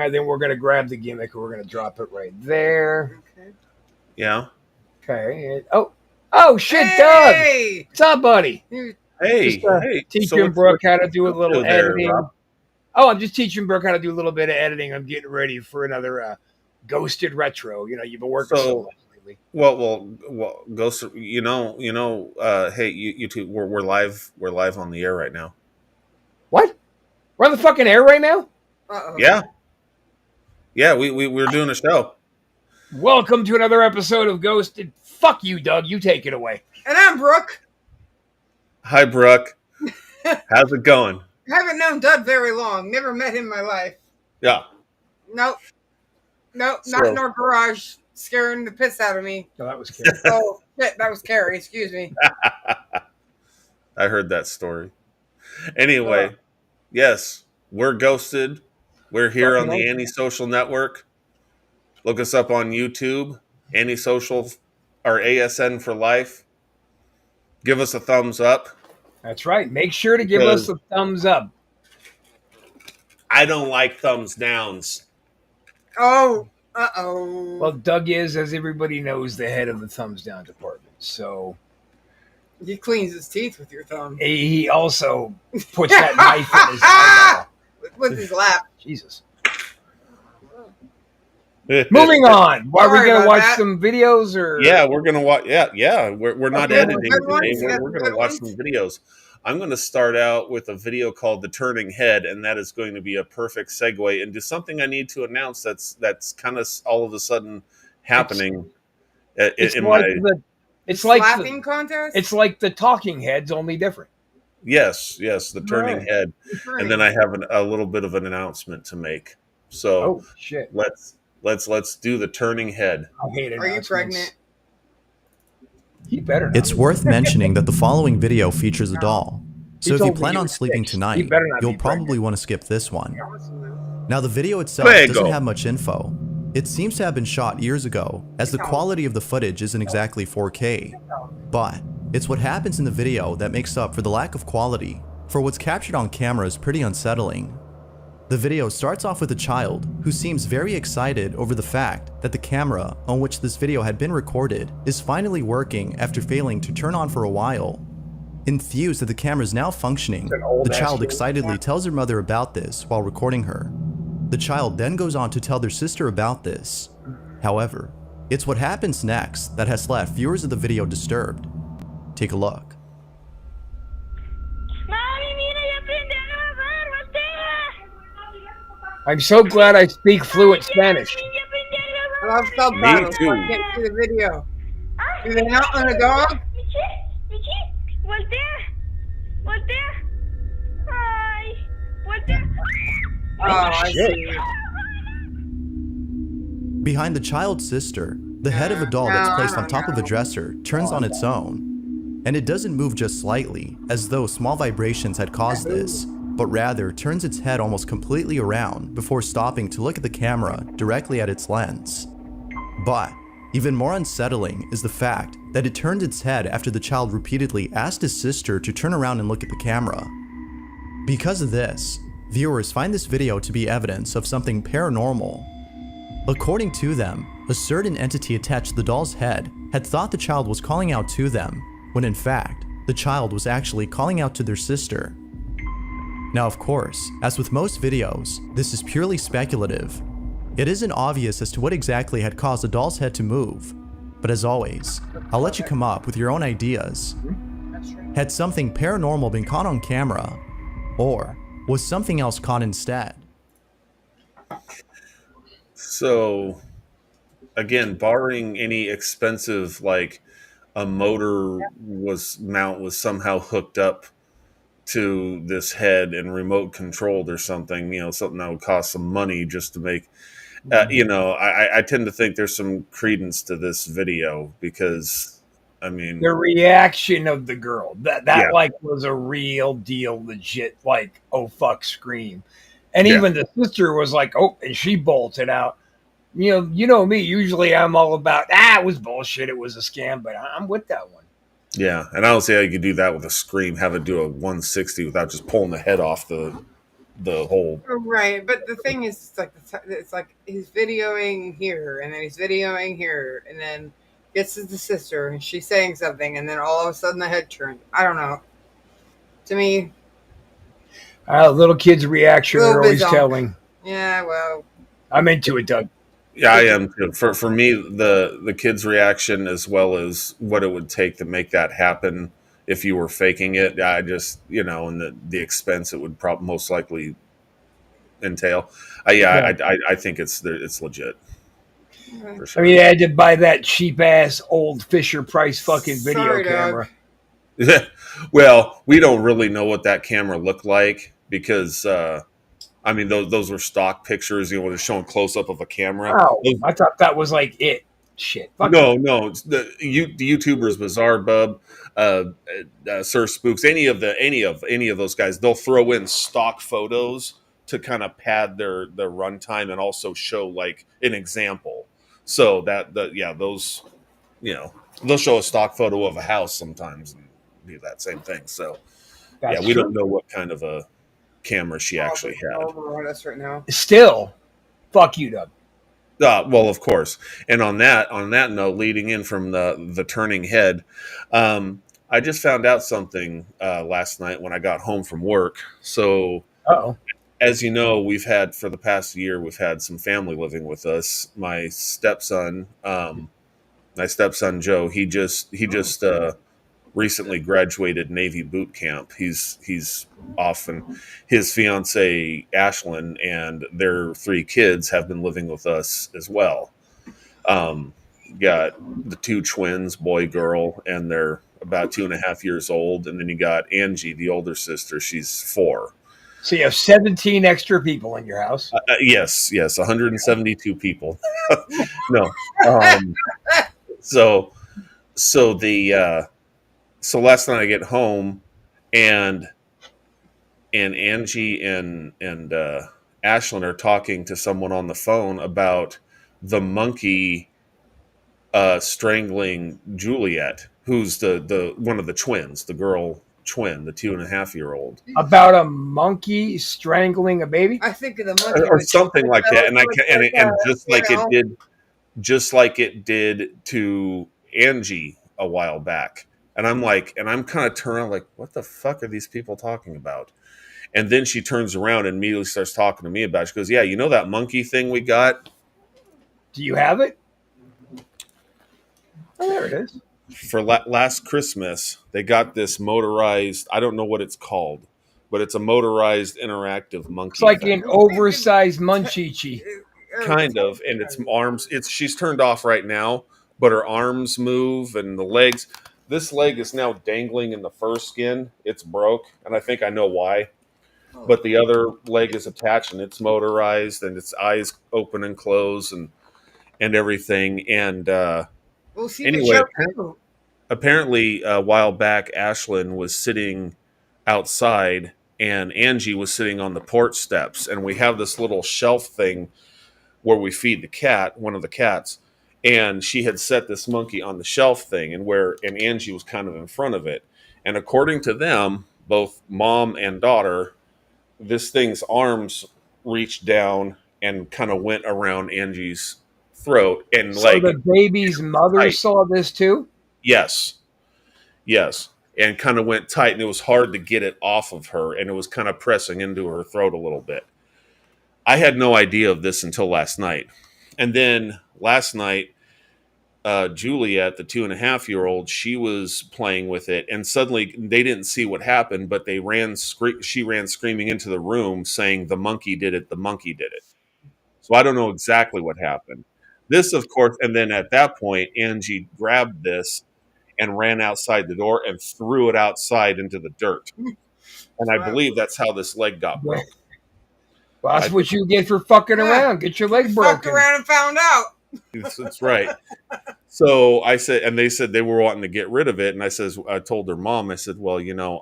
And then we're going to grab the gimmick and we're going to drop it right there. Okay. Yeah. Okay. Oh shit, Doug. Hey! What's up, buddy? Hey, Just hey. teaching Brooke how to do a up little to there, editing. Rob? Oh, I'm just teaching Brooke how to do a little bit of editing. I'm getting ready for another Ghosted Retro. You know, you've been working so much lately. Well, Ghost. Hey, you two, we're live. We're live on the air right now. What? We're on the fucking air right now? Uh-oh. Yeah. We're doing a show. Welcome to another episode of Ghosted. Fuck you, Doug. You take it away. And I'm Brooke. Hi, Brooke. How's it going? Haven't known Doug very long. Never met him in my life. Yeah. Nope, not So- in our garage, scaring the piss out of me. No, that was Carrie. Oh, shit, that was Carrie. Excuse me. I heard that story. Anyway, yes, we're Ghosted. We're here on the Antisocial Network. Look us up on YouTube, Antisocial or ASN for Life. Give us a thumbs up. That's right. Make sure to give us a thumbs up. I don't like thumbs downs. Oh, uh-oh. Well, Doug is, as everybody knows, the head of the thumbs down department. So He cleans his teeth with your thumb. he also puts that knife in his eyeball. With his lap. Jesus. Moving on. Are we Sorry going to about watch that. some videos or? Yeah, we're gonna watch. Yeah. We're not Okay, editing good ones, today. yeah, We're good gonna watch ones. some videos. I'm gonna start out with a video called "The Turning Head," and that is going to be a perfect segue into something I need to announce. That's kind of all of a sudden happening. It's in like my it's like Slapping contest? it's like the Talking Heads, only different. yes, the Turning Right. Head, and then I have a little bit of an announcement to make. So Oh shit! let's do the Turning Head. I hate Are you announcements. pregnant? You better not. It's worth mentioning that the following video features a doll. So if you told me plan you on were sleeping 6. tonight, You better not you'll be probably pregnant. want to skip this one. Now the video itself There you doesn't go. have much info. It seems to have been shot years ago, as the quality of the footage isn't exactly 4K. But it's what happens in the video that makes up for the lack of quality, for what's captured on camera is pretty unsettling. The video starts off with a child who seems very excited over the fact that the camera on which this video had been recorded is finally working after failing to turn on for a while. Enthused that the camera is now functioning, an old the child ass excitedly tells her mother about this while recording her. The child then goes on to tell their sister about this. However, it's what happens next that has left viewers of the video disturbed. Take a look. Mami, mira, ya aprendí a grabar, voltea. I'm so glad I speak fluent Spanish. Ya aprendí a I grabar. love subtitles. too. I can't see the video. Ay, Do they not on a dog? Michi, voltea. Voltea. Ay, voltea. Oh, I shit. see. Behind the child's sister, the head of a doll that's placed on top of a dresser turns on its own. And it doesn't move just slightly, as though small vibrations had caused this, but rather turns its head almost completely around before stopping to look at the camera directly at its lens. But even more unsettling is the fact that it turned its head after the child repeatedly asked his sister to turn around and look at the camera. Because of this, viewers find this video to be evidence of something paranormal. According to them, a certain entity attached to the doll's head had thought the child was calling out to them, when in fact, the child was actually calling out to their sister. Now of course, as with most videos, this is purely speculative. It isn't obvious as to what exactly had caused the doll's head to move, but as always, I'll let you come up with your own ideas. Had something paranormal been caught on camera, or was something else caught instead? So, again, barring any expensive, like a motor mount was somehow hooked up to this head and remote controlled or something, something that would cost some money just to make, I tend to think there's some credence to this video because, I mean, The reaction of the girl that Yeah. like was a real deal, legit, like oh fuck scream, and Yeah. even the sister was like oh, and she bolted out. You know me. Usually I'm all about it was bullshit. It was a scam, but I'm with that one. yeah, and I don't see how you could do that with a scream, have it do a 160 without just pulling the head off the the whole. Right, but the thing is, it's like he's videoing here, and then he's videoing here, and then gets to the sister, and she's saying something, and then all of a sudden the head turns. I don't know. To me, Little kids' reaction Little are always bizonk. telling. yeah, well, I'm into it, Doug. Yeah, I am too. For me, the kid's reaction as well as what it would take to make that happen if you were faking it. I just and the expense it would probably most likely entail. I think it's legit for I sure. mean, I had to buy that cheap ass old Fisher Price fucking video Sorry, Doug. camera. Well, we don't really know what that camera looked like because I mean those were stock pictures. When they're showing close up of a camera. Oh, I thought that was like it. Shit. Fuck No, it's the YouTubers, Bizarre Bub, Sir Spooks, any of those guys, they'll throw in stock photos to kind of pad their runtime and also show like an example. So those they'll show a stock photo of a house sometimes and do that same thing. So That's we true. don't know what kind of a camera she actually had. over us right now. Still, fuck you, Doug. Well, of course. And on that note, leading in from the turning head, I just found out something last night when I got home from work. So, Uh-oh. as you know, we've had for the past year, we've had some family living with us. My stepson Joe, he just recently graduated Navy boot camp. He's off, and his fiance Ashlyn and their 3 kids have been living with us as well. Got the 2 twins, boy, girl, and they're about 2.5 years old. And then you got Angie, the older sister. She's 4. So you have 17 extra people in your house. Yes, 172 people. No, so last night I get home and Angie and Ashlyn are talking to someone on the phone about the monkey strangling Juliet, who's the one of the twins, the girl twin, the 2.5-year-old, About a monkey strangling a baby? I think of the monkey or with something like that. And it just like it did to Angie a while back. And I'm kind of turning like, what the fuck are these people talking about? And then she turns around and immediately starts talking to me about it. She goes, yeah, you know that monkey thing we got? Do you have it? Oh, there it is. For last Christmas, they got this motorized, I don't know what it's called, but it's a motorized interactive monkey. It's like thing. an oversized munchie. Kind of, and its arms, she's turned off right now, but her arms move and the legs. This leg is now dangling in the fur skin. It's broke, and I think I know why. But the other leg is attached, and it's motorized, and its eyes open and close, and everything. And We'll see anyway, the show. apparently, a while back, Ashlyn was sitting outside, and Angie was sitting on the porch steps, and we have this little shelf thing where we feed the cat, one of the cats, and she had set this monkey on the shelf thing, and Angie was kind of in front of it. And according to them, both mom and daughter, this thing's arms reached down and kind of went around Angie's throat, and So the baby's mother Right. saw this too? yes, and kind of went tight, and it was hard to get it off of her, and it was kind of pressing into her throat a little bit. I had no idea of this until last night. And then last night, Juliet, the 2.5-year-old, she was playing with it, and suddenly they didn't see what happened, but she ran screaming into the room saying, "The monkey did it, the monkey did it." So I don't know exactly what happened. This, of course, and then at that point, Angie grabbed this and ran outside the door and threw it outside into the dirt. And I believe that's how this leg got broke. Well, that's what you get for fucking around. Get your leg Fucked broken. around and found out. That's right. So I said, and they said they were wanting to get rid of it. And I told their mom, I said, well,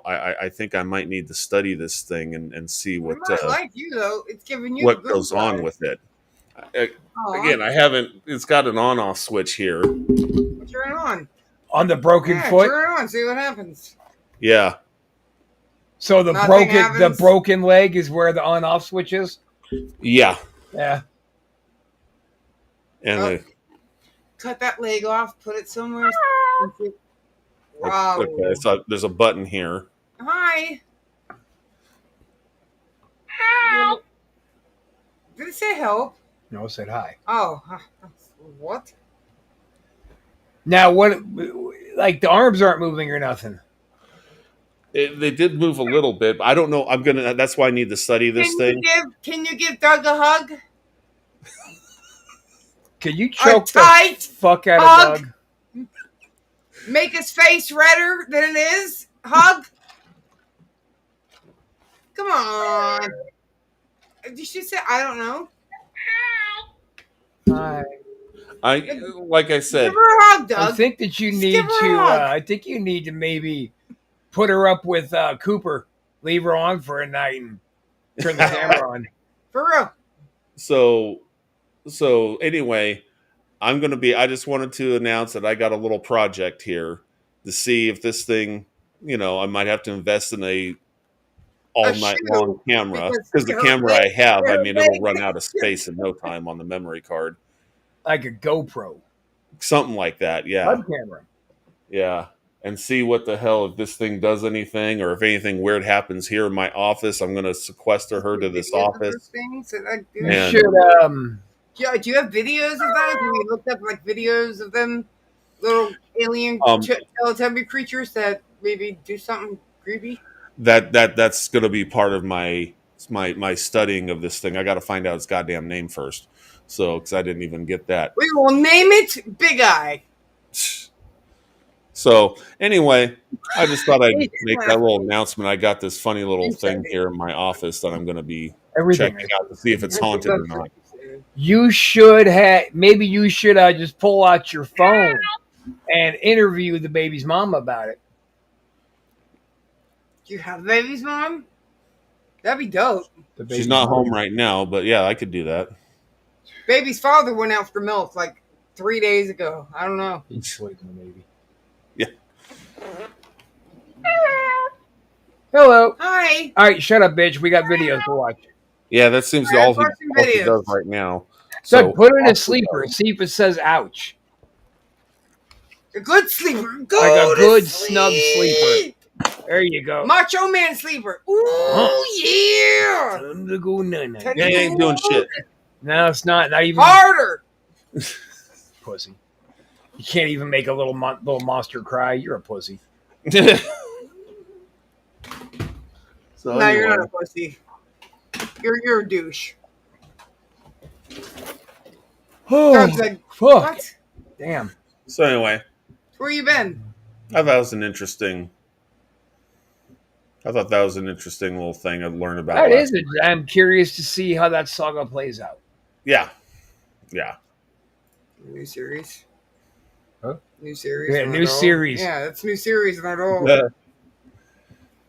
I think I might need to study this thing and see It what might like you though. It's giving you what the good goes on side. with it. Aw, Again, it's got an on-off switch here. turn it on. On the broken Yeah, foot? turn it on. See what happens. Yeah. So the Nothing the happens? broken leg is where the on-off switch is. Yeah, Yeah. and Oh. Cut that leg off. Put it somewhere. Wow. okay, so there's a button here. Hi. Help! Did it say help? No, it said hi. Oh. What? Now what? Like the arms aren't moving or nothing. They did move a little bit, but I don't know. That's why I need to study this thing. Can you give Doug a hug? Can you choke the tight fuck out hug. of Doug? Make his face redder than it is? Hug? Come on. Did she say, I don't know? Hi. Like I said, Give her a hug, I Doug. think that you Just need give her to. a hug. I think you need to maybe put her up with Cooper. Leave her on for a night and turn the camera on. For real. so anyway, I just wanted to announce that I got a little project here to see if this thing, I might have to invest in a all night shoe, long camera because the her camera I leg- have, her it'll leg- run out of space in no time on the memory card. Like a GoPro. Something like that, yeah. Web camera. Yeah. And see what the hell, if this thing does anything or if anything weird happens here in my office, I'm going to sequester her to this Videos of those office. things that I do. You And- should. Yeah, do you have videos of those? Have you looked up like videos of them little alien Teletubby creatures that maybe do something creepy? That's going to be part of my studying of this thing. I got to find out its goddamn name first. So, because I didn't even get that. We will name it Big Eye. So, anyway, I just thought I'd make that little announcement. I got this funny little thing here in my office that I'm going to be Everything. checking out to see if it's haunted or not. You should have. Maybe you should just pull out your phone and interview the baby's mom about it. Do you have baby's mom? That'd be dope. The She's baby's not mom. home right now, but yeah, I could do that. Baby's father went out for milk like 3 days ago. I don't know. He's sleeping, maybe. Yeah. Hello. Hi. All right, shut up, bitch. We got videos to watch. Yeah, that seems to I'm all he watching videos. does right now. So put her in I'll a sleeper and see if it says ouch. A good sleeper. Go Like a to good sleep. snug sleeper. There you go. Macho man sleeper. Ooh, yeah. Time to go nana. Yeah, he ain't doing shit. No, it's not. Not even Harder. pussy. You can't even make a little monster cry. You're a pussy. So No, you're anyway, not a pussy. You're a douche. Oh, Doug's like, fuck. what? Damn. so anyway, Where you been? I thought that was an interesting little thing I'd learn about. That last is it. I'm curious to see how that saga plays out. Yeah. New series. Huh? New series. Yeah, not new all. series. Yeah, that's new series, not all. Yeah.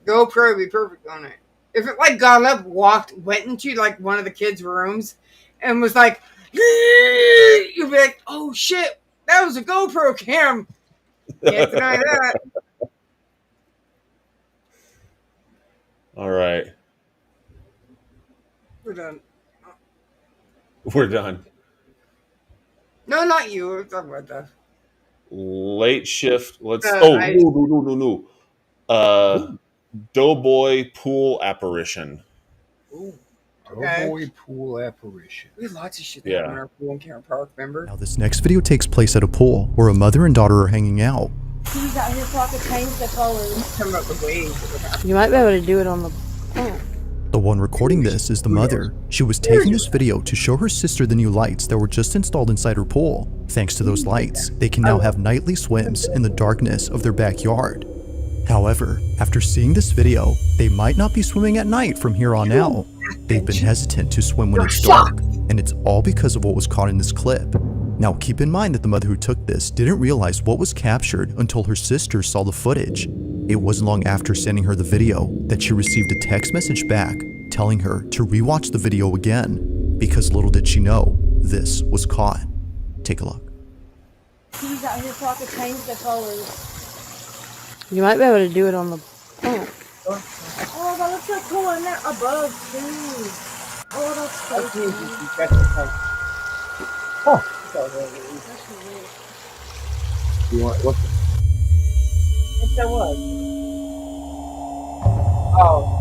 GoPro would be perfect on it. If it like got up, went into like one of the kids' rooms, and was like, you'd be like, "Oh shit, that was a GoPro cam." Can't deny that. All right. We're done. We're done. No, not you. We're talking about that. Late shift. Let's. I- No. Doughboy pool apparition. Ooh. Oh Okay. boy, pool apparition. We had lots of shit Yeah. that in our pool in Cameron Park. Remember? Now, this next video takes place at a pool where a mother and daughter are hanging out. He's out here so I could change the colors. Talking about the waves that would happen. You might be able to do it on the phone. The one recording this is the mother. She was taking this video to show her sister the new lights that were just installed inside her pool. Thanks to those lights, they can now have nightly swims in the darkness of their backyard. However, after seeing this video, they might not be swimming at night from here on out. They've been hesitant to swim when it's dark, and it's all because of what was caught in this clip. Now keep in mind that the mother who took this didn't realize what was captured until her sister saw the footage. It wasn't long after sending her the video that she received a text message back telling her to rewatch the video again, because little did she know, this was caught. Take a look. He's out here so I could change the colors. You might be able to do it on the phone. Oh, looks so cool in there above too. Oh, that's so That's cool. easy. That's okay. Huh. That's really You want what? What that was? Oh.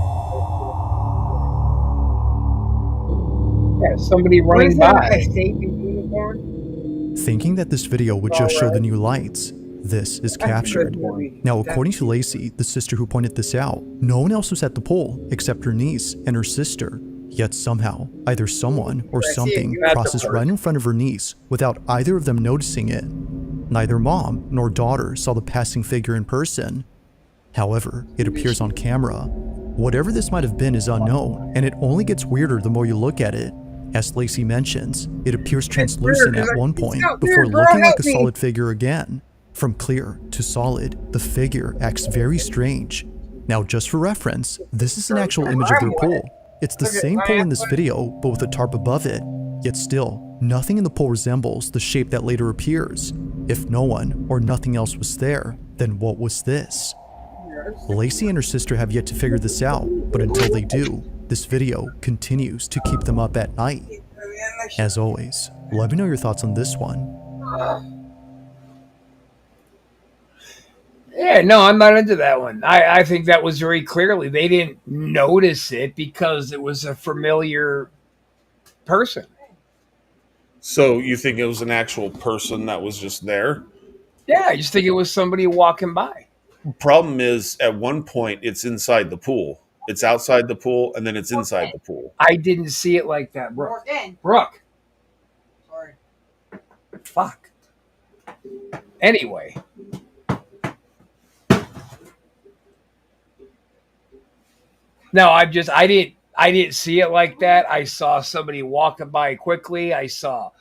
Yeah, somebody What running is that? A by. safety uniform? Thinking that this video would just show the new lights, this is captured. Now, according to Lacey, the sister who pointed this out, no one else was at the pool except her niece and her sister. Yet somehow, either someone or something crosses right in front of her niece without either of them noticing it. Neither mom nor daughter saw the passing figure in person. However, it appears on camera. Whatever this might have been is unknown, and it only gets weirder the more you look at it. As Lacey mentions, it appears translucent at one point before looking like a solid figure again. From clear to solid, the figure acts very strange. Now, just for reference, this is an actual image of their pool. It's the same pool in this video, but with a tarp above it. Yet still, nothing in the pool resembles the shape that later appears. If no one or nothing else was there, then what was this? Lacey and her sister have yet to figure this out, but until they do, this video continues to keep them up at night. As always, let me know your thoughts on this one. Yeah, no, I'm not into that one. I think that was very clearly they didn't notice it because it was a familiar person. So you think it was an actual person that was just there? Yeah, I just think it was somebody walking by. Problem is, at one point, it's inside the pool. It's outside the pool, and then it's inside the pool. I didn't see it like that, Brooke. Morgan. Brooke, Sorry. fuck. Anyway. No, I didn't see it like that. I saw somebody walking by quickly. I saw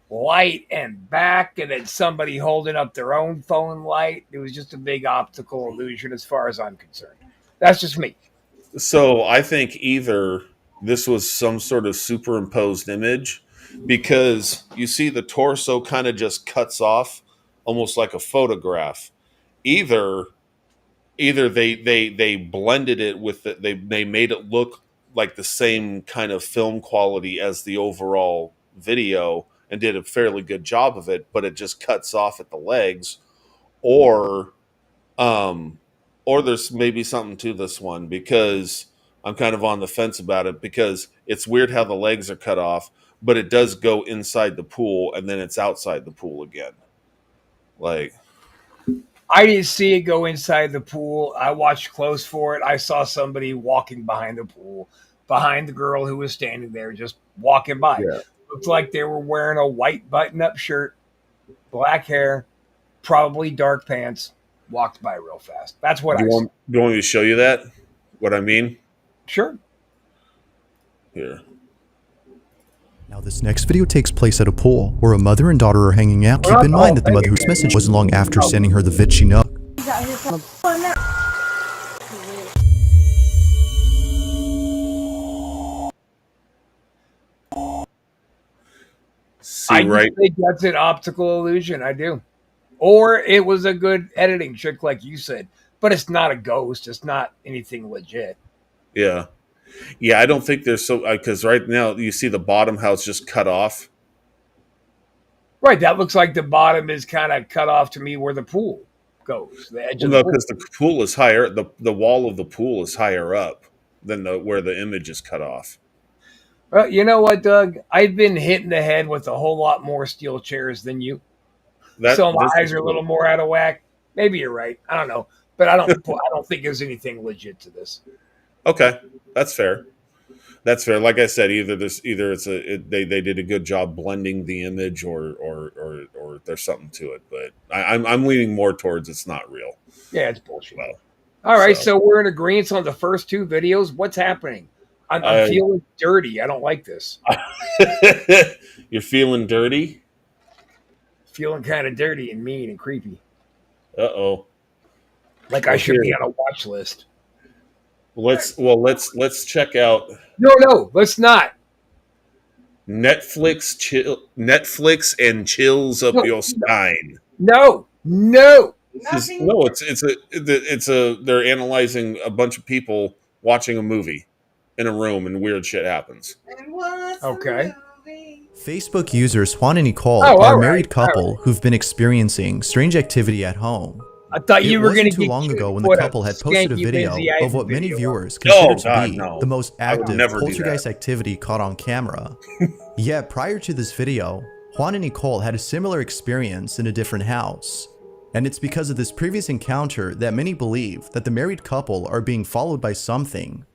light and back, and then somebody holding up their own phone light. It was just a big optical illusion as far as I'm concerned. That's just me. So I think either this was some sort of superimposed image, because you see the torso kind of just cuts off almost like a photograph. Either they blended it with they made it look like the same kind of film quality as the overall video and did a fairly good job of it, but it just cuts off at the legs, or there's maybe something to this one, because I'm kind of on the fence about it, because it's weird how the legs are cut off, but it does go inside the pool and then it's outside the pool again. Like, I didn't see it go inside the pool. I watched close for it. I saw somebody walking behind the pool, behind the girl who was standing there, just walking by. Yeah. Looked like they were wearing a white button-up shirt, black hair, probably dark pants, walked by real fast. That's what I saw. do you want me to show you that? What I mean? Sure. Here. Now, this next video takes place at a pool where a mother and daughter are hanging out. Keep in mind that the mother who's message wasn't long after sending her the vid she knows. He's out here in there. See, I right? think that's an optical illusion. I do. Or it was a good editing trick, like you said. But it's not a ghost. It's not anything legit. Yeah. Yeah, I don't think there's so, because right now you see the bottom how it's just cut off. Right. That looks like the bottom is kind of cut off to me where the pool goes. The edge of No, the pool. because the pool is higher. The wall of the pool is higher up than where the image is cut off. Well, you know what, Doug? I've been hit in the head with a whole lot more steel chairs than you. So my eyes are a little more out of whack. Maybe you're right. I don't know. But I don't think there's anything legit to this. Okay, that's fair. That's fair. Like I said, either they did a good job blending the image, or there's something to it. But I'm leaning more towards it's not real. Yeah, it's bullshit. Well, All right, so we're in agreement on the first two videos. What's happening? I'm feeling dirty. I don't like this. You're feeling dirty? Feeling kind of dirty and mean and creepy. Uh-oh. Like I should be on a watch list. Let's check out No, let's not. Netflix and chills up your spine. No. They're analyzing a bunch of people watching a movie in a room and weird shit happens. And what's the Okay. movie? Facebook users Juan and Nicole Oh, are a all married right, couple who've been experiencing strange activity at home. I thought you It were going wasn't to too get long cute ago and when the put couple had posted a skanky video Lindsay of Ivan what many video up. viewers consider to God, be no. the most I would active never do poltergeist that. activity caught on camera. Yet prior to this video, Juan and Nicole had a similar experience in a different house. And it's because of this previous encounter that many believe that the married couple are being followed by something.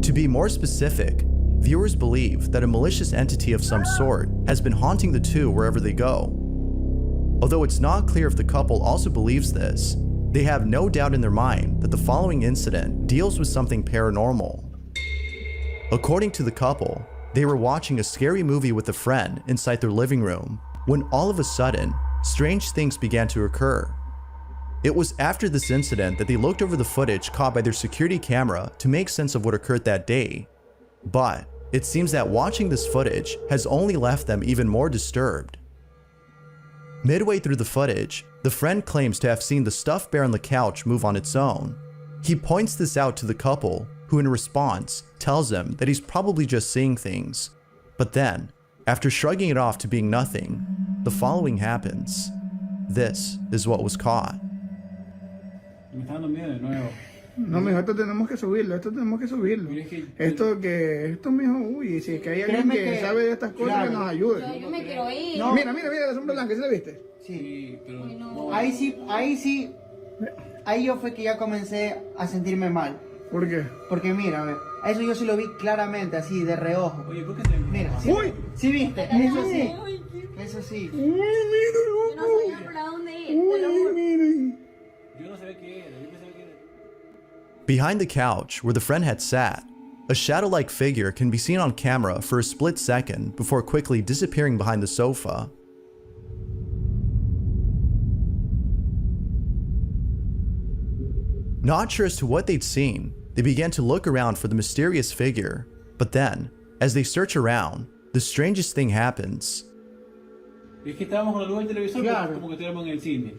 To be more specific, viewers believe that a malicious entity of some sort has been haunting the two wherever they go. Although it's not clear if the couple also believes this, they have no doubt in their mind that the following incident deals with something paranormal. According to the couple, they were watching a scary movie with a friend inside their living room when all of a sudden, strange things began to occur. It was after this incident that they looked over the footage caught by their security camera to make sense of what occurred that day. But it seems that watching this footage has only left them even more disturbed. Midway through the footage, the friend claims to have seen the stuffed bear on the couch move on its own. He points this out to the couple, who in response tells him that he's probably just seeing things. But then, after shrugging it off to being nothing, the following happens. This is what was caught. Me está dando miedo de nuevo. No, mijo, esto tenemos que subirlo, esto tenemos que subirlo. Mira que- Esto, mijo, uy, si es que hay alguien Créeme que que- sabe de estas cosas, claro. que nos ayude. Yo me quiero ir. No. Mira, la sombra blanca, ¿sí la viste? Sí. Sí, pero Ay, no. no. Ahí sí, ahí yo fue que ya comencé a sentirme mal. ¿Por qué? Porque mira, a ver, a eso yo sí lo vi claramente, así, de reojo. Oye, ¿por qué se Mira, sí, Uy. sí viste, eso sí, Ay, qué- eso sí. Uy, mira, Yo no sabía por dónde ir. Te lo uy, juro. miren. Yo no sabía qué era, yo pensaba que era. Behind the couch where the friend had sat, a shadow-like figure can be seen on camera for a split second before quickly disappearing behind the sofa. Not sure as to what they'd seen, they began to look around for the mysterious figure, but then, as they search around, the strangest thing happens. Es que estábamos con la luz del televisor, Claro. pero como que estuviéramos en el cine.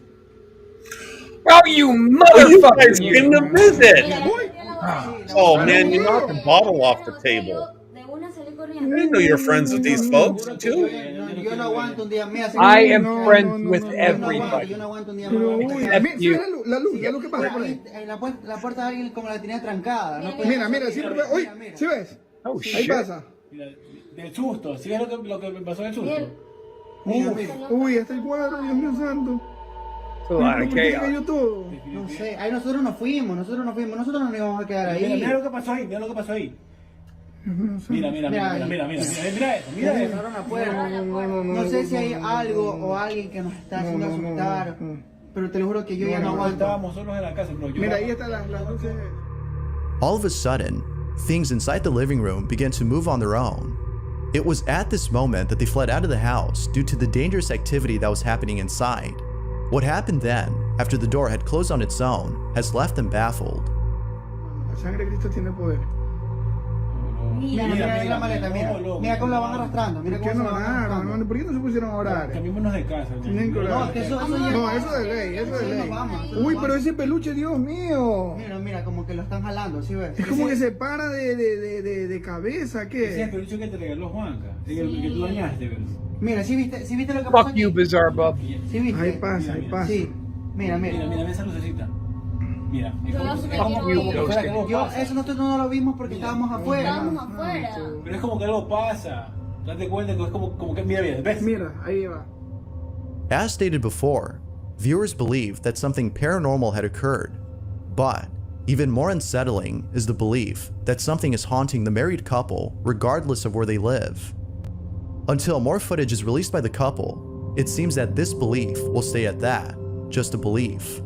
Oh, you Oh, you guys motherfucker! came to Mira, visit. ya la- Oh man, you knocked the bottle off the table. De una salí I corriendo. didn't know you're friends with these folks too. Yo no aguanto un día más. I am No, friends no, with no, no, Yo no everybody. aguanto un día Pero, más. uy, F mira, you. ¿sí ves la luz que pasa por ahí? En la puerta de alguien como la tenía trancada. No Mira, siempre ve, uy, ¿sí ves? Oh Ahí shit! pasa. Mira, del susto, ¿sí ves lo que me pasó del susto? Bien. Uy, hasta el cuadro, Dios mío santo. It's a lot of ¿Por qué se chaos. cayó todo? No sé, ahí nosotros nos fuimos, nosotros no nos íbamos a quedar Mira, ahí. mira lo que pasó ahí, mira lo que pasó ahí. Mira, mira, Mira, mira, mira, mira, mira eso, mira eso. Cerraron la puerta. No sé si hay algo o alguien que nos está haciendo asustar, pero te lo juro que yo ya no aguanto. Estábamos solos en la casa, bro. Yo Mira, ahí están las luces. All of a sudden, things inside the living room began to move on their own. It was at this moment that they fled out of the house due to the dangerous activity that was happening inside. What happened then, after the door had closed on its own, has left them baffled. La sangre de Cristo tiene poder. Mira, mira la maleta, mira. Mira cómo la van arrastrando, mira ¿Por qué cómo no se la van oraron, arrastrando. hermano? ¿Por qué no se pusieron a orar? Cambiémonos de casa. Tienen que No, orar. que eso ya... No, eso de ley, eso de Sí, ley. nos vamos. Uy, pero ese peluche, Dios mío. Mira, como que lo están jalando, ¿sí ves? Es como que se para de cabeza, Ese es el ¿qué? peluche que te regaló Juanca. El que tú dañaste, ¿ves? Mira, ¿sí viste lo que pasó Fuck you, aquí? Bizarre Buff. ¿Sí viste? Ahí pasa, ahí pasa. Sí, mira. Mira, ve esa lucecita. Mira, es Yo como, no sé es qué como quiero que ir. fuera que algo Yo, pasa. eso nosotros no lo vimos porque estábamos afuera. Estábamos afuera. Pero es como que algo pasa. Date cuenta que es como que mira, ¿ves? Mira, ahí va. As stated before, viewers believe that something paranormal had occurred. But even more unsettling is the belief that something is haunting the married couple regardless of where they live. Until more footage is released by the couple, it seems that this belief will stay at that, just a belief.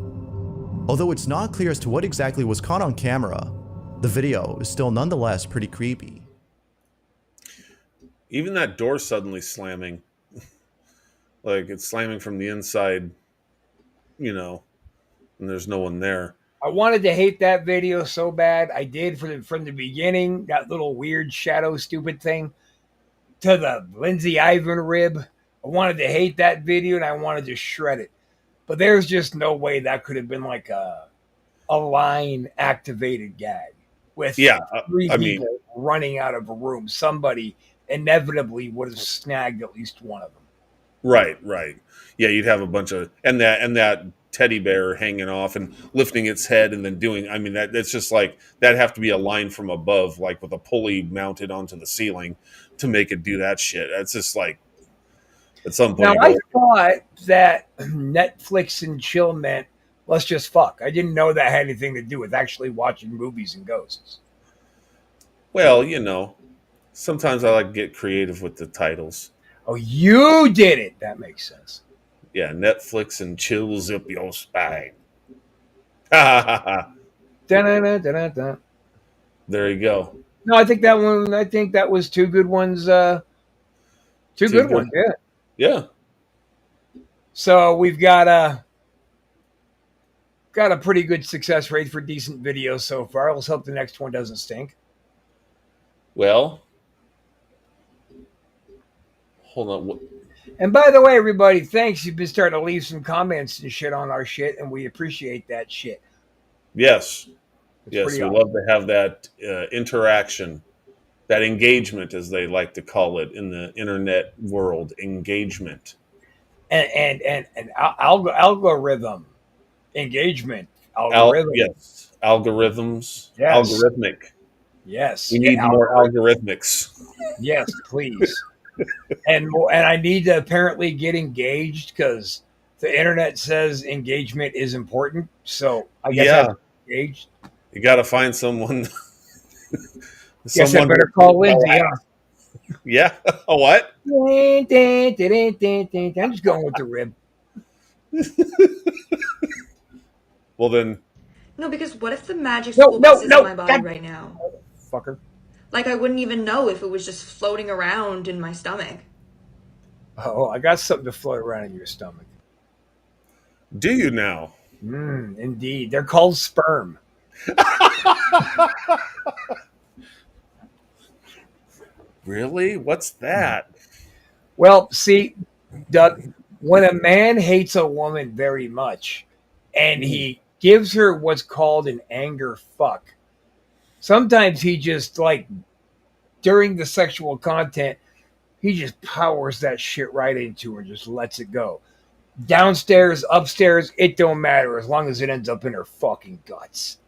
Although it's not clear as to what exactly was caught on camera, the video is still nonetheless pretty creepy. Even that door suddenly slamming, like it's slamming from the inside, you know, and there's no one there. I wanted to hate that video so bad. I did from the beginning, that little weird shadow stupid thing, to the Lindsay Ivan rib. I wanted to hate that video and I wanted to shred it. But there's just no way that could have been like a line activated gag. with Yeah, three I mean, people running out of a room. Somebody inevitably would have snagged at least one of them. right, right. Yeah, you'd have a bunch of and that teddy bear hanging off and lifting its head and then doing. I mean, that's just like that'd have to be a line from above, like with a pulley mounted onto the ceiling to make it do that shit. That's just like at some point. Now, you I go, thought that Netflix and chill meant let's just fuck. I didn't know that had anything to do with actually watching movies and ghosts. well, sometimes I like to get creative with the titles. Oh, you did it. That makes sense. Yeah, Netflix and chills up your spine. Ha ha ha. Da-da-da-da-da-da. There you go. No, I think that was two good ones. Two good good. ones, yeah. Yeah. So we've got a pretty good success rate for decent videos so far. Let's hope the next one doesn't stink. Well, hold on. And by the way, everybody, thanks. You've been starting to leave some comments and shit on our shit, and we appreciate that shit. Yes. It's Yes, pretty we awesome. love to have that interaction, that engagement, as they like to call it in the internet world, engagement. And algorithm engagement algorithm. Yes, algorithms, Yes. algorithmic. Yes. We need Yeah, more algorithmics. Yes, please. and I need to apparently get engaged because the internet says engagement is important. So I guess I have to be engaged. You got to find someone. Guess I better call Lindsay. Huh? Yeah. A what? I'm just going with the rib. Well, then. No, because what if the magic No, school no, bus is no, in my body God. right now? Fucker. Like, I wouldn't even know if it was just floating around in my stomach. Oh, I got something to float around in your stomach. Do you now? Indeed. They're called sperm. Really? What's that? Well, see, Doug, when a man hates a woman very much and he gives her what's called an anger fuck, sometimes he just, like, during the sexual content, he just powers that shit right into her and just lets it go. Downstairs, upstairs, it don't matter as long as it ends up in her fucking guts.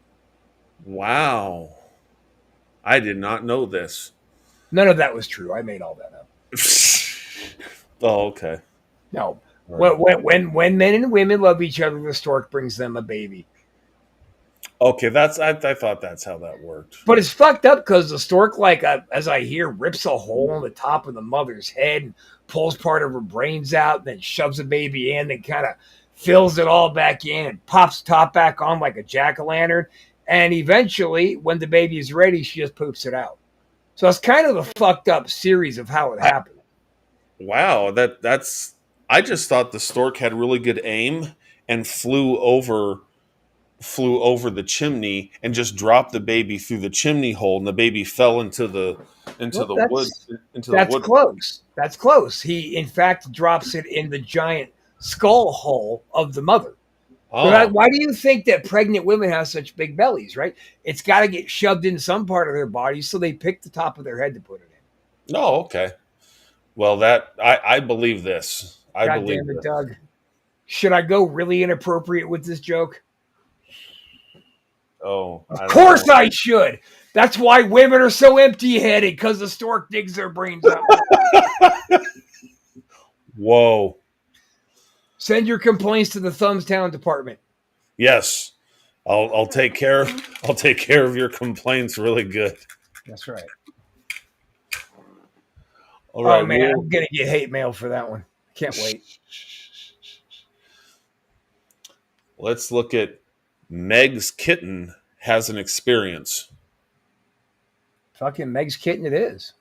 Wow. I did not know this. None of that was true. I made all that up. Oh, okay. No. Right. When men and women love each other, the stork brings them a baby. Okay, I thought that's how that worked. But it's fucked up because the stork, like, as I hear, rips a hole in the top of the mother's head and pulls part of her brains out, and then shoves the baby in, and kind of fills it all back in and pops top back on like a jack-o'-lantern. And eventually, when the baby is ready, she just poops it out. So it's kind of a fucked up series of how it happened. Wow, that's. I just thought the stork had really good aim and flew over the chimney and just dropped the baby through the chimney hole, and the baby fell into the wood. That's close. That's close. He, in fact, drops it in the giant skull hole of the mother. Oh. Why do you think that pregnant women have such big bellies, right? It's got to get shoved in some part of their body, so they pick the top of their head to put it in. Oh, okay. Well, that I believe this. I God believe damn it, this. Doug. Should I go really inappropriate with this joke? Oh, Of course I should. That's why women are so empty-headed, because the stork digs their brains out. Whoa. Send your complaints to the Thumbstown department. Yes. I'll take care of your complaints really good. That's right. All right. Oh man, I'm gonna get hate mail for that one. Can't wait. Let's look at Meg's kitten has an experience. Fucking Meg's kitten it is.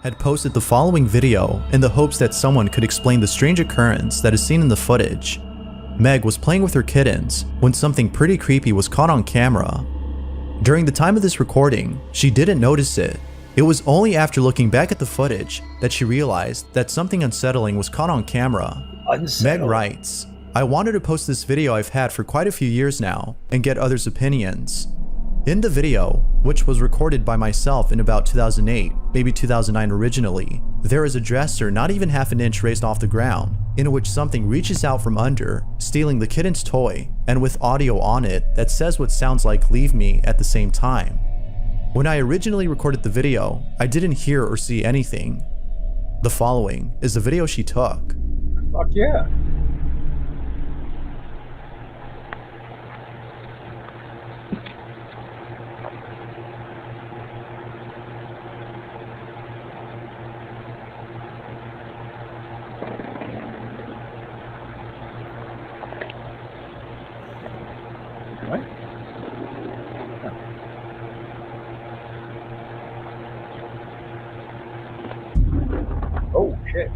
Had posted the following video in the hopes that someone could explain the strange occurrence that is seen in the footage. Meg was playing with her kittens when something pretty creepy was caught on camera. During the time of this recording, she didn't notice it. It was only after looking back at the footage that she realized that something unsettling was caught on camera. Meg writes, "I wanted to post this video I've had for quite a few years now and get others' opinions. In the video, which was recorded by myself in about 2008, maybe 2009 originally, there is a dresser not even half an inch raised off the ground, in which something reaches out from under, stealing the kitten's toy, and with audio on it that says what sounds like "leave me" at the same time. When I originally recorded the video, I didn't hear or see anything. The following is the video she took. Fuck yeah. What? Oh shit.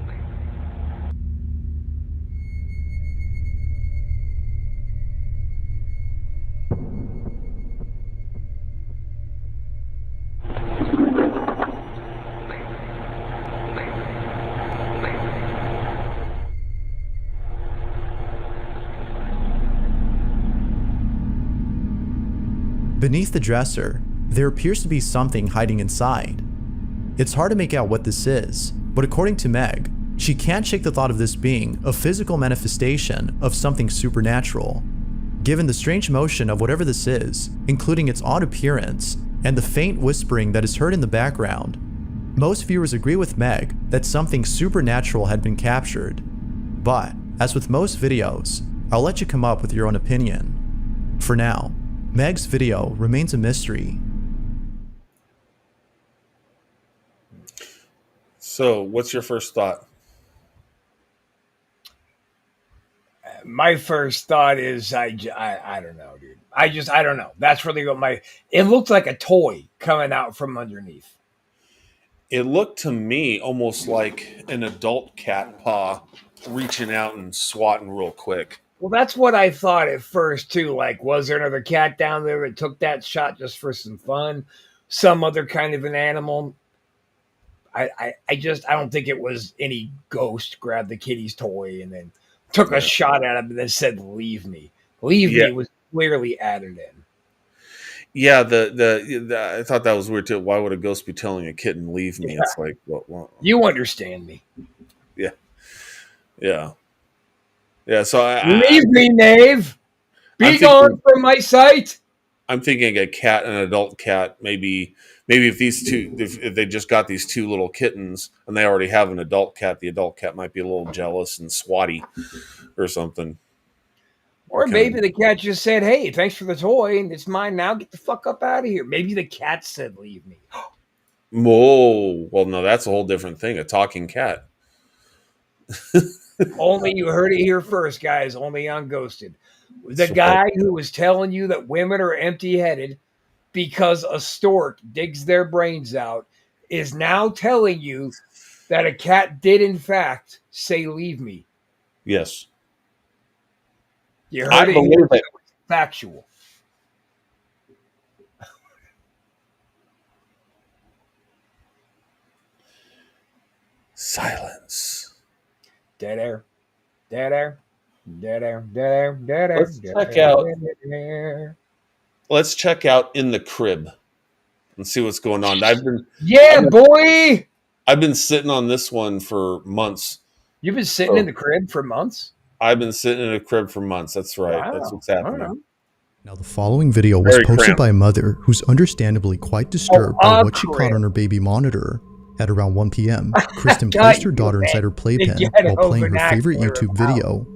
Beneath the dresser, there appears to be something hiding inside. It's hard to make out what this is, but according to Meg, she can't shake the thought of this being a physical manifestation of something supernatural. Given the strange motion of whatever this is, including its odd appearance and the faint whispering that is heard in the background, most viewers agree with Meg that something supernatural had been captured. But, as with most videos, I'll let you come up with your own opinion. For now, Meg's video remains a mystery. So, what's your first thought? My first thought is I don't know, dude. I don't know. That's really what it looked like a toy coming out from underneath. It looked to me almost like an adult cat paw reaching out and swatting real quick. Well, that's what I thought at first too. Like, was there another cat down there that took that shot just for some fun? Some other kind of an animal? I don't think it was any ghost grabbed the kitty's toy and then took a shot at him and then said, "Leave me." "Leave me" was clearly added in. Yeah, the I thought that was weird too. Why would a ghost be telling a kitten "leave me"? Yeah. It's like, well, you understand me. Yeah. So leave me, knave. Be gone from my sight. I'm thinking a cat, an adult cat, maybe if these two, if they just got these two little kittens and they already have an adult cat, the adult cat might be a little jealous and swatty or something. Or maybe the cat just said, "Hey, thanks for the toy, and it's mine now. Get the fuck up out of here." Maybe the cat said, "Leave me." Whoa. Well, no, that's a whole different thing. A talking cat. Only you heard it here first, guys. Only on Ghosted. The guy who was telling you that women are empty-headed because a stork digs their brains out is now telling you that a cat did, in fact, say, "Leave me." Yes. You heard it here. It. Factual. Silence. Dead air. Dead air. Dead air. Dead air. Dead air. Let's check out. Let's check out in the crib and see what's going on. Boy. I've been sitting on this one for months. You've been sitting in the crib for months? I've been sitting in a crib for months. That's right. Wow. That's what's happening. Now, the following video was posted by a mother who's understandably quite disturbed by what she caught on her baby monitor. At around 1 p.m., Kristen placed her daughter inside her playpen while playing her favorite YouTube video.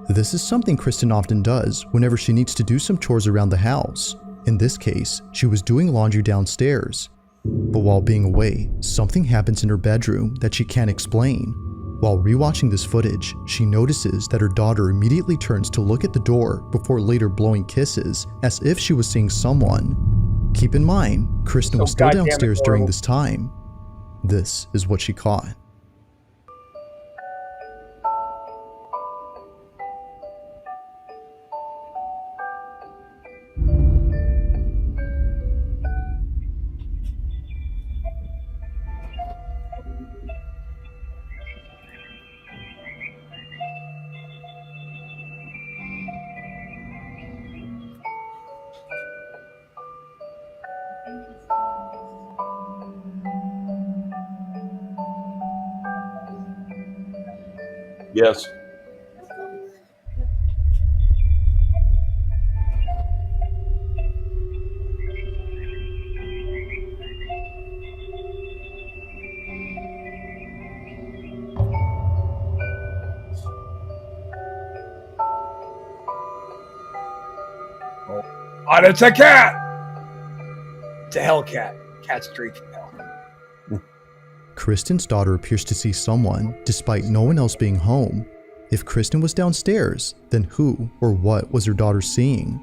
This is something Kristen often does whenever she needs to do some chores around the house. In this case, she was doing laundry downstairs. But while being away, something happens in her bedroom that she can't explain. While rewatching this footage, she notices that her daughter immediately turns to look at the door before later blowing kisses as if she was seeing someone. Keep in mind, Kristen was still downstairs during this time. This is what she caught. Yes. Oh, it's a cat. It's a Hellcat. Cat straight from hell. Kristen's daughter appears to see someone, despite no one else being home. If Kristen was downstairs, then who or what was her daughter seeing?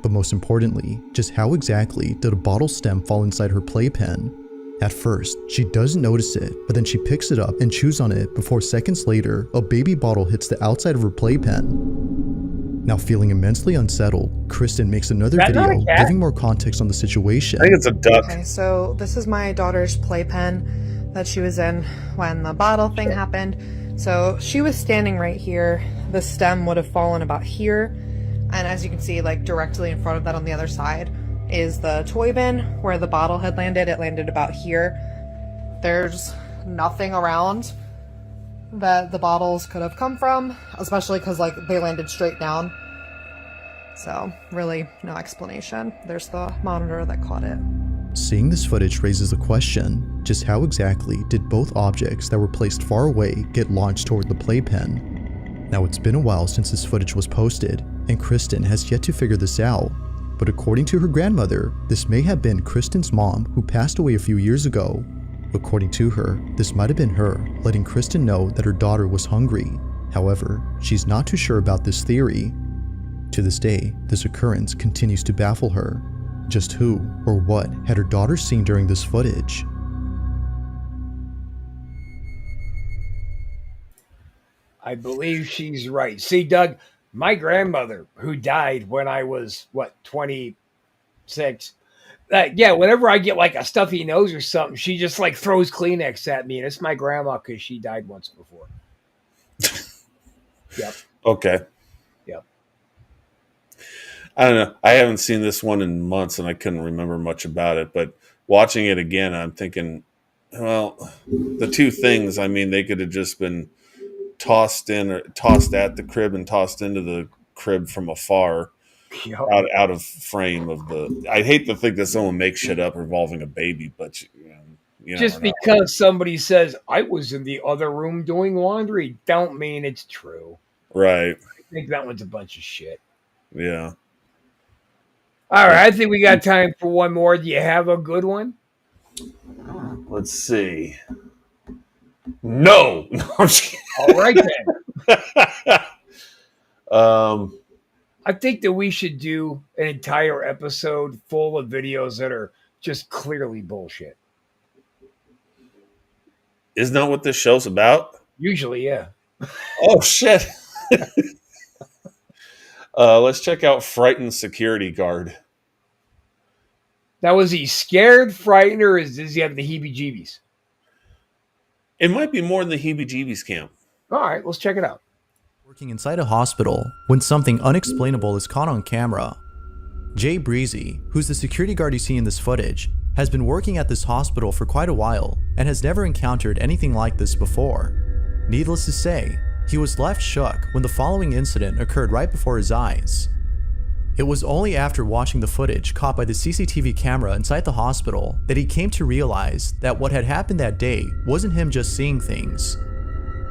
But most importantly, just how exactly did a bottle stem fall inside her playpen? At first, she doesn't notice it, but then she picks it up and chews on it before seconds later, a baby bottle hits the outside of her playpen. Now feeling immensely unsettled, Kristen makes another That's not a video cat. giving more context on the situation. I think it's a duck. Okay, so this is my daughter's playpen that she was in when the bottle thing happened. So she was standing right here. The stem would have fallen about here. And as you can see, like directly in front of that on the other side is the toy bin where the bottle had landed. It landed about here. There's nothing around that the bottles could have come from, especially because like they landed straight down. So really no explanation. There's the monitor that caught it. Seeing this footage raises the question, just how exactly did both objects that were placed far away get launched toward the playpen? Now it's been a while since this footage was posted, and Kristen has yet to figure this out. But according to her grandmother, this may have been Kristen's mom who passed away a few years ago. According to her, this might have been her letting Kristen know that her daughter was hungry. However, she's not too sure about this theory. To this day, this occurrence continues to baffle her. Just who or what had her daughter seen during this footage? I believe she's right. See, Doug, my grandmother, who died when I was, 26, yeah, whenever I get like a stuffy nose or something, she just like throws Kleenex at me, and it's my grandma because she died once before. Yep. Okay. Yep. I don't know. I haven't seen this one in months, and I couldn't remember much about it. But watching it again, I'm thinking, well, the two things. I mean, they could have just been tossed in or tossed at the crib and tossed into the crib from afar, Yep. out of frame of the. I hate to think that someone makes shit up involving a baby, but you Just never know. because somebody says I was in the other room doing laundry, don't mean it's true. Right? I think that one's a bunch of shit. Yeah. All right, I think we got time for one more. Do you have a good one? Let's see. No. No, I'm just kidding. All right then. Um. I think that we should do an entire episode full of videos that are just clearly bullshit. Isn't that what this show's about? Usually, yeah. Oh shit. Let's check out Frightened Security Guard. Now, was he scared, frightened, or does he have the heebie-jeebies? It might be more than the heebie-jeebies camp. All right, let's check it out. Working inside a hospital when something unexplainable is caught on camera. Jay Breezy, who's the security guard you see in this footage, has been working at this hospital for quite a while and has never encountered anything like this before. Needless to say, he was left shook when the following incident occurred right before his eyes. It was only after watching the footage caught by the CCTV camera inside the hospital that he came to realize that what had happened that day wasn't him just seeing things.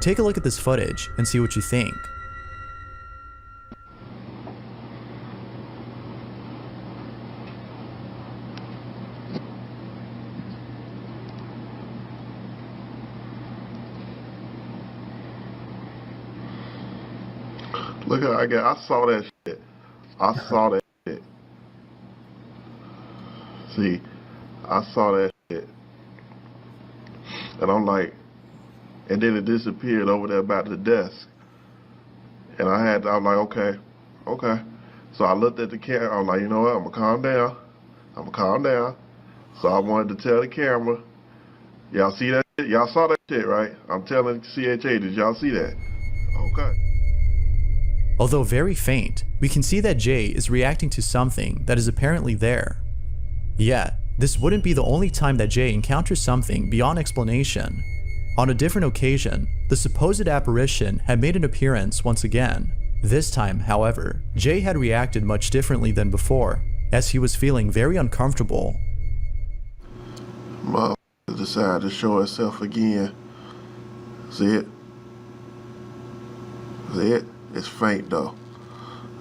Take a look at this footage and see what you think. Look at I saw that shit. I saw that shit. See, I saw that shit. And I'm like, and then it disappeared over there by the desk. And I was like, okay. So I looked at the camera. I was like, you know what? I'm gonna calm down. So I wanted to tell the camera, y'all see that shit? Y'all saw that shit, right? I'm telling CHA, did y'all see that? Okay. Although very faint, we can see that Jay is reacting to something that is apparently there. Yet, this wouldn't be the only time that Jay encounters something beyond explanation. On a different occasion, the supposed apparition had made an appearance once again. This time, however, Jay had reacted much differently than before, as he was feeling very uncomfortable. Mother decided to show itself again. See it? See it? It's faint though.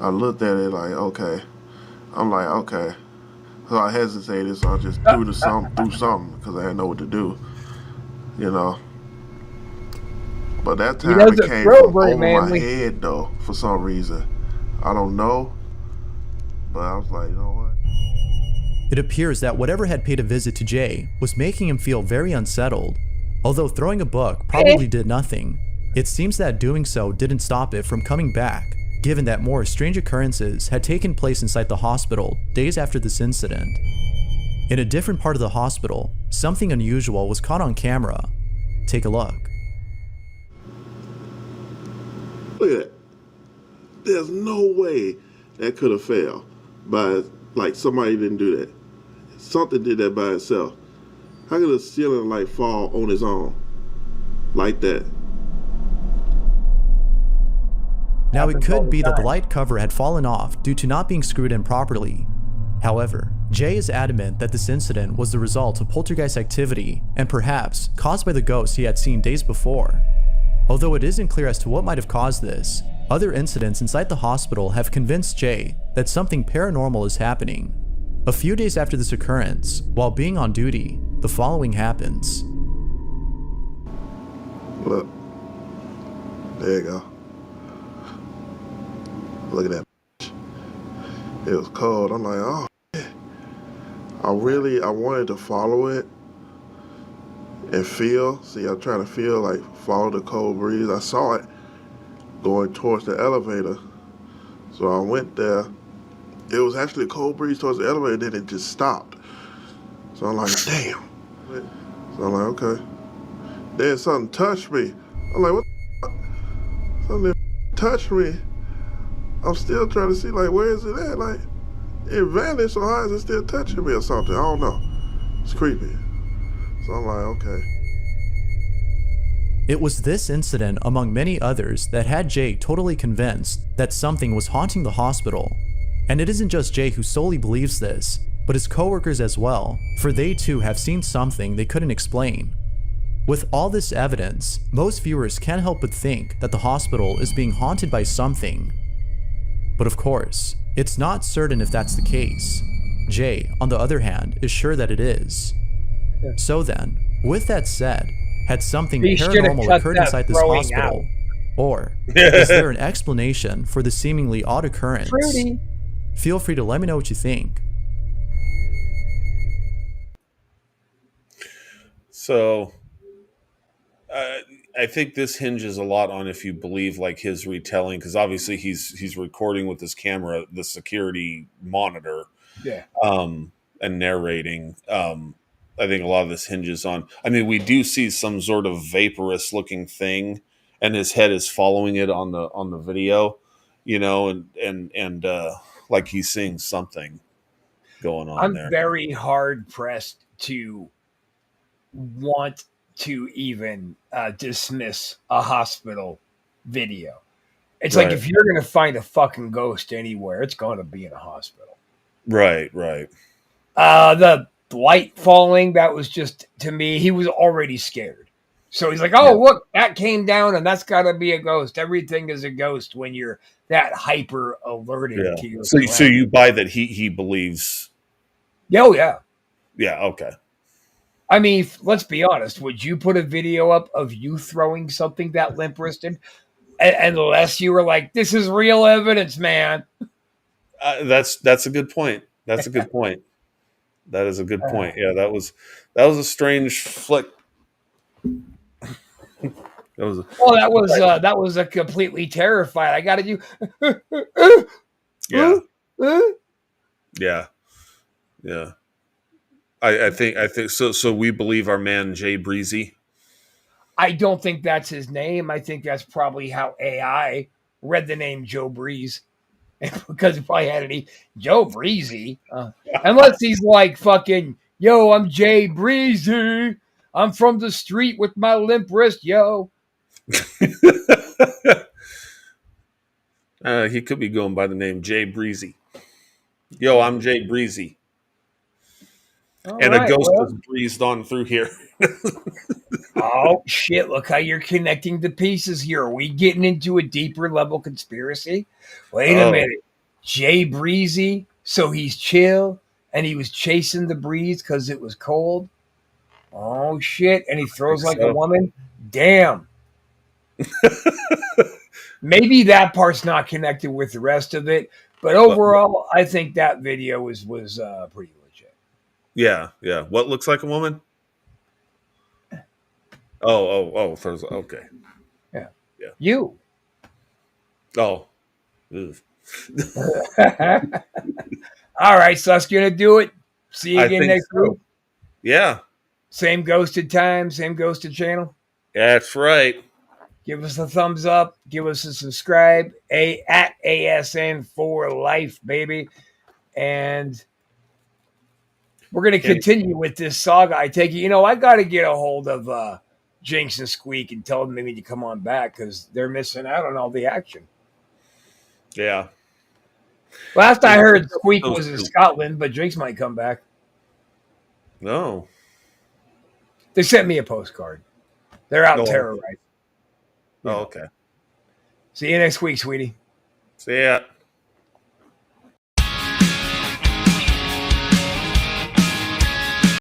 I looked at it like, okay. I'm like, okay. So I hesitated, so I just threw something because I didn't know what to do. You know. But that time it came from over my head though, for some reason. I don't know. But I was like, you know what? It appears that whatever had paid a visit to Jay was making him feel very unsettled. Although throwing a book probably did nothing, it seems that doing so didn't stop it from coming back, given that more strange occurrences had taken place inside the hospital days after this incident. In a different part of the hospital, something unusual was caught on camera. Take a look. Look at that. There's no way that could have failed by, like, somebody didn't do that. Something did that by itself. How could a ceiling light fall on its own like that? Now it could be that the light cover had fallen off due to not being screwed in properly. However, Jay is adamant that this incident was the result of poltergeist activity and perhaps caused by the ghost he had seen days before. Although it isn't clear as to what might have caused this, other incidents inside the hospital have convinced Jay that something paranormal is happening. A few days after this occurrence, while being on duty, the following happens. Look. There you go. Look at that. It was cold. I'm like, oh, man. I wanted to follow it and feel. See, I'm trying to feel, like, follow the cold breeze. I saw it going towards the elevator. So I went there. It was actually a cold breeze towards the elevator, then it just stopped. So I'm like, damn. So I'm like, okay. Then something touched me. I'm like, what the fuck? Something touched me. I'm still trying to see, like, where is it at? Like, it vanished, so how is it still touching me or something? I don't know. It's creepy. So I'm like, okay. It was this incident, among many others, that had Jay totally convinced that something was haunting the hospital. And it isn't just Jay who solely believes this, but his coworkers as well, for they too have seen something they couldn't explain. With all this evidence, most viewers can't help but think that the hospital is being haunted by something. But of course, it's not certain if that's the case. Jay, on the other hand, is sure that it is. So then, with that said, had something paranormal occurred inside this hospital? Or is there an explanation for the seemingly odd occurrence? Feel free to let me know what you think. So, I think this hinges a lot on if you believe like his retelling, because obviously he's recording with his camera, the security monitor, and narrating. I think a lot of this hinges on. I mean, we do see some sort of vaporous looking thing, and his head is following it on the video, you know, and like he's seeing something going on there. I'm very hard pressed to want to even dismiss a hospital video. It's like, if you're going to find a fucking ghost anywhere, it's going to be in a hospital. Right. The light falling, that was just, to me, he was already scared. So he's like, oh, look, that came down and that's got to be a ghost. Everything is a ghost when you're that hyper alerted to your So you buy that he believes. Oh, yeah. Yeah, okay. I mean, let's be honest. Would you put a video up of you throwing something that limp-wristed? Unless you were like, this is real evidence, man. That's a good point. That's a good point. That is a good point. Yeah, that was a strange flick. That was a completely terrified. I got to do. Yeah. I think so. So we believe our man Jay Breezy. I don't think that's his name. I think that's probably how AI read the name Joe Breeze, because if I had any Joe Breezy, unless he's like fucking, yo, I'm Jay Breezy. I'm from the street with my limp wrist, yo. He could be going by the name Jay Breezy. Yo, I'm Jay Breezy. All And right, a ghost well. has breezed on through here. Oh, shit. Look how you're connecting the pieces here. Are we getting into a deeper level conspiracy? Wait a minute. Jay Breezy, so he's chill and he was chasing the breeze because it was cold? Oh, shit. And he throws like a woman? Damn. Maybe that part's not connected with the rest of it, but overall, I think that video was pretty legit. Yeah. What looks like a woman? Oh. Okay. Yeah. You. Oh. All right, so that's going to do it. See you again next week. Yeah. Same ghosted time, same ghosted channel. That's right. Give us a thumbs up. Give us a subscribe. At ASN for life, baby. And we're going to continue with this saga. I take it, I got to get a hold of Jinx and Squeak and tell them maybe to come on back because they're missing out on all the action. Yeah. Last I heard, Squeak was in Scotland, but Jinx might come back. No. They sent me a postcard. They're out terrorizing. Oh, okay. See you next week, sweetie. See ya.